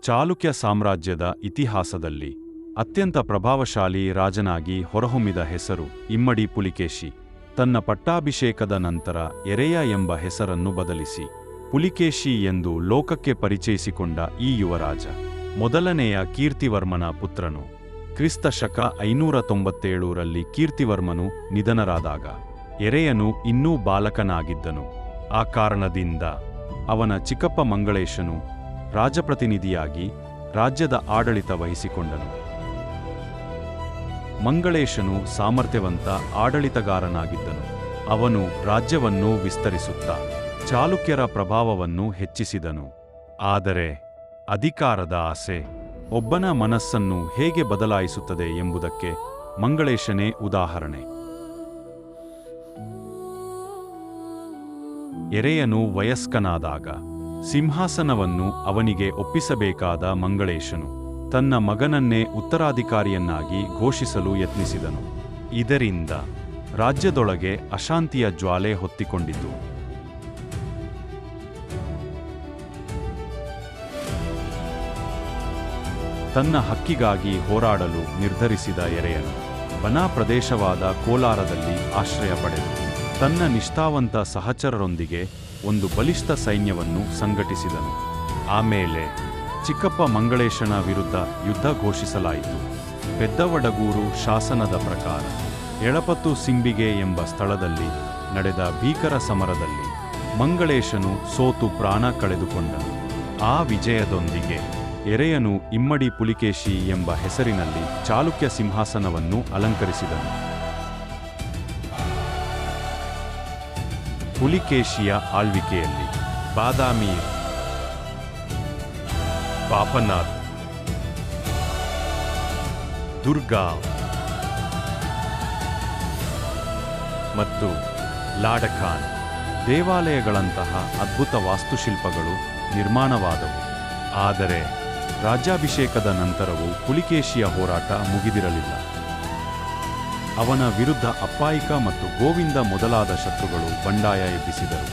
ಚಾಲುಕ್ಯ ಸಾಮ್ರಾಜ್ಯದ ಇತಿಹಾಸದಲ್ಲಿ ಅತ್ಯಂತ ಪ್ರಭಾವಶಾಲಿ ರಾಜನಾಗಿ ಹೊರಹೊಮ್ಮಿದ ಹೆಸರು ಇಮ್ಮಡಿ ಪುಲಿಕೇಶಿ. ತನ್ನ ಪಟ್ಟಾಭಿಷೇಕದ ನಂತರ ಎರೆಯ ಎಂಬ ಹೆಸರನ್ನು ಬದಲಿಸಿ ಪುಲಿಕೇಶಿ ಎಂದು ಲೋಕಕ್ಕೆ ಪರಿಚಯಿಸಿಕೊಂಡ ಈ ಯುವರಾಜ ಮೊದಲನೆಯ ಕೀರ್ತಿವರ್ಮನ ಪುತ್ರನು. ಕ್ರಿಸ್ತ ಶಕ 597ರಲ್ಲಿ ಕೀರ್ತಿವರ್ಮನು ನಿಧನರಾದಾಗ ಎರೆಯನು ಇನ್ನೂ ಬಾಲಕನಾಗಿದ್ದನು. ಆ ಕಾರಣದಿಂದ ಅವನ ಚಿಕ್ಕಪ್ಪ ಮಂಗಳೇಶನು ರಾಜಪ್ರತಿನಿಧಿಯಾಗಿ ರಾಜ್ಯದ ಆಡಳಿತ ವಹಿಸಿಕೊಂಡನು. ಮಂಗಳೇಶನು ಸಾಮರ್ಥ್ಯವಂತ ಆಡಳಿತಗಾರನಾಗಿದ್ದನು. ಅವನು ರಾಜ್ಯವನ್ನು ವಿಸ್ತರಿಸುತ್ತಾ ಚಾಲುಕ್ಯರ ಪ್ರಭಾವವನ್ನು ಹೆಚ್ಚಿಸಿದನು. ಆದರೆ ಅಧಿಕಾರದ ಆಸೆ ಒಬ್ಬನ ಮನಸ್ಸನ್ನು ಹೇಗೆ ಬದಲಾಯಿಸುತ್ತದೆ ಎಂಬುದಕ್ಕೆ ಮಂಗಳೇಶನೇ ಉದಾಹರಣೆ. ಎರೆಯನು ವಯಸ್ಕನಾದಾಗ ಸಿಂಹಾಸನವನ್ನು ಅವನಿಗೆ ಒಪ್ಪಿಸಬೇಕಾದ ಮಂಗಳೇಶನು ತನ್ನ ಮಗನನ್ನೇ ಉತ್ತರಾಧಿಕಾರಿಯನ್ನಾಗಿ ಘೋಷಿಸಲು ಯತ್ನಿಸಿದನು. ಇದರಿಂದ ರಾಜ್ಯದೊಳಗೆ ಅಶಾಂತಿಯ ಜ್ವಾಲೆ ಹೊತ್ತಿಕೊಂಡಿತು. ತನ್ನ ಹಕ್ಕಿಗಾಗಿ ಹೋರಾಡಲು ನಿರ್ಧರಿಸಿದ ಎರೆಯನು ವನ ಪ್ರದೇಶವಾದ ಕೋಲಾರದಲ್ಲಿ ಆಶ್ರಯ ಪಡೆದು ತನ್ನ ನಿಷ್ಠಾವಂತ ಸಹಚರರೊಂದಿಗೆ ಒಂದು ಬಲಿಷ್ಠ ಸೈನ್ಯವನ್ನು ಸಂಘಟಿಸಿದನು. ಆಮೇಲೆ ಚಿಕ್ಕಪ್ಪ ಮಂಗಳೇಶನ ವಿರುದ್ಧ ಯುದ್ಧ ಘೋಷಿಸಲಾಯಿತು. ಪೆದ್ದವಡಗೂರು ಶಾಸನದ ಪ್ರಕಾರ ಎಳಪತ್ತು ಸಿಂಬಿಗೆ ಎಂಬ ಸ್ಥಳದಲ್ಲಿ ನಡೆದ ಭೀಕರ ಸಮರದಲ್ಲಿ ಮಂಗಳೇಶನು ಸೋತು ಪ್ರಾಣ ಕಳೆದುಕೊಂಡನು. ಆ ವಿಜಯದೊಂದಿಗೆ ಎರೆಯನು ಇಮ್ಮಡಿ ಪುಲಿಕೇಶಿ ಎಂಬ ಹೆಸರಿನಲ್ಲಿ ಚಾಲುಕ್ಯ ಸಿಂಹಾಸನವನ್ನು ಅಲಂಕರಿಸಿದನು. ಪುಲಿಕೇಶಿಯ ಆಳ್ವಿಕೆಯಲ್ಲಿ ಬಾದಾಮಿ, ಪಾಪನಾಥ್, ದುರ್ಗಾ ಮತ್ತು ಲಾಡಖಾನ್ ದೇವಾಲಯಗಳಂತಹ ಅದ್ಭುತ ವಾಸ್ತುಶಿಲ್ಪಗಳು ನಿರ್ಮಾಣವಾದವು. ಆದರೆ ರಾಜ್ಯಾಭಿಷೇಕದ ನಂತರವೂ ಪುಲಿಕೇಶಿಯ ಹೋರಾಟ ಮುಗಿದಿರಲಿಲ್ಲ. ಅವನ ವಿರುದ್ಧ ಅಪ್ಪಾಯಿಕ ಮತ್ತು ಗೋವಿಂದ ಮೊದಲಾದ ಶತ್ರುಗಳು ಬಂಡಾಯ ಎಬ್ಬಿಸಿದರು.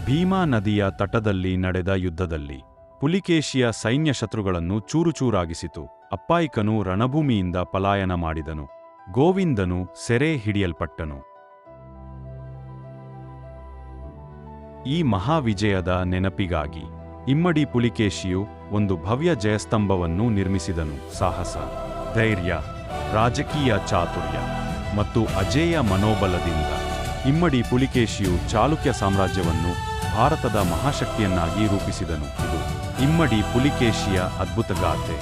ಭೀಮಾ ನದಿಯ ತಟದಲ್ಲಿ ನಡೆದ ಯುದ್ಧದಲ್ಲಿ ಪುಲಿಕೇಶಿಯ ಸೈನ್ಯ ಶತ್ರುಗಳನ್ನು ಚೂರುಚೂರಾಗಿಸಿತು. ಅಪ್ಪಾಯಿಕನು ರಣಭೂಮಿಯಿಂದ ಪಲಾಯನ ಮಾಡಿದನು. ಗೋವಿಂದನು ಸೆರೆ ಹಿಡಿಯಲ್ಪಟ್ಟನು. ಈ ಮಹಾವಿಜಯದ ನೆನಪಿಗಾಗಿ ಇಮ್ಮಡಿ ಪುಲಿಕೇಶಿಯು ಒಂದು ಭವ್ಯ ಜಯಸ್ತಂಭವನ್ನು ನಿರ್ಮಿಸಿದನು. ಸಾಹಸ, ಧೈರ್ಯ, ರಾಜಕೀಯ ಚಾತುರ್ಯ ಮತ್ತು ಅಜೇಯ ಮನೋಬಲದಿಂದ ಇಮ್ಮಡಿ ಪುಲಿಕೇಶಿಯು ಚಾಲುಕ್ಯ ಸಾಮ್ರಾಜ್ಯವನ್ನು ಭಾರತದ ಮಹಾಶಕ್ತಿಯನ್ನಾಗಿ ರೂಪಿಸಿದನು. ಇದು ಇಮ್ಮಡಿ ಪುಲಿಕೇಶಿಯ ಅದ್ಭುತ ಗಾಥೆ.